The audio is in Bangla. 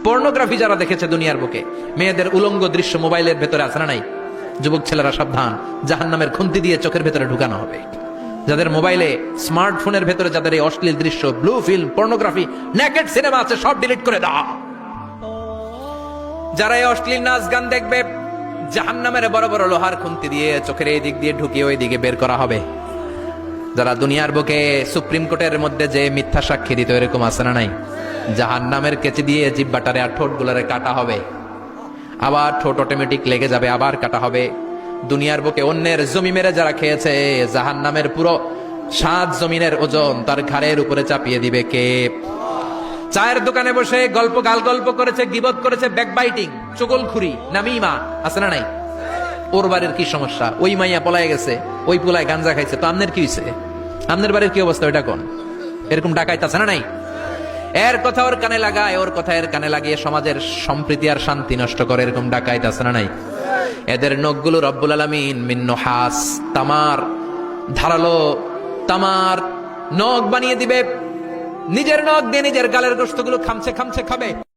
পর্নোগ্রাফি যারা দেখেছে দুনিয়ার বুকে, মেয়েদের উলঙ্গ দৃশ্য মোবাইলের ভেতরে আছে না নাই? যুবক ছেলেরা সাবধান, জাহান্নামের খুন্তি দিয়ে চোখের ভেতরে ঢুকানো হবে। যাদের মোবাইলে, স্মার্টফোনের ভেতরে যাদের এই অশ্লীল দৃশ্য, blue film, pornography, naked cinema আছে, সব ডিলিট করে দাও। যারা এই অশ্লীল নাচ গান দেখবে, জাহান্নামের বড় বড় লোহার খুন্তি দিয়ে চোখের এই দিক দিয়ে ঢুকিয়ে ওই দিকে বের করা হবে। যারা দুনিয়ার বুকে সুপ্রিম কোর্টের মধ্যে যে মিথ্যা সাক্ষী দিত, এরকম আছে না নাই? জাহান্নামের কেচি দিয়ে জিহ্বাটারে আর ঠোঁট গুলারে কাটা হবে, আবার ঠোঁট অটোমেটিক লেগে যাবে, আবার কাটা হবে। দুনিয়ার বুকে অন্যের জমি মেরে যারা খেয়েছে, জাহান্নামের পুরো 7 জমিনের ওজন তার ঘাড়ের উপরে চাপিয়ে দিবে কে? চায়ের দোকানে বসে গল্প গল্প করেছে, গীবত করেছে, ব্যাকবাইটিং, চুগলখুরি, নামিমা, আছে না নাই? ওর বাড়ির কি সমস্যা? ওই মাইয়া পলায় গেছে, ওই পোলায় গাঞ্জা খাইছে, তো আমনের কি হইছে? আমনের বাড়ির কি অবস্থা? ওইটা কোন? এরকম ডাকাইতে আছে না নাই? এর কথা ওর কানে লাগায়, ওর কথা এর কানে লাগিয়ে সমাজের সম্প্রীতি আর শান্তি নষ্ট করে, এরকম ডাকাইতে আছে না নাই? এদের নখগুলো রব্বুল আলামিন মিন নুহাস, তামার, ধারালো তামার নখ বানিয়ে দিবে। নিজের নখ দিয়ে নিজের গালের গোশতগুলো খামছে খাবে।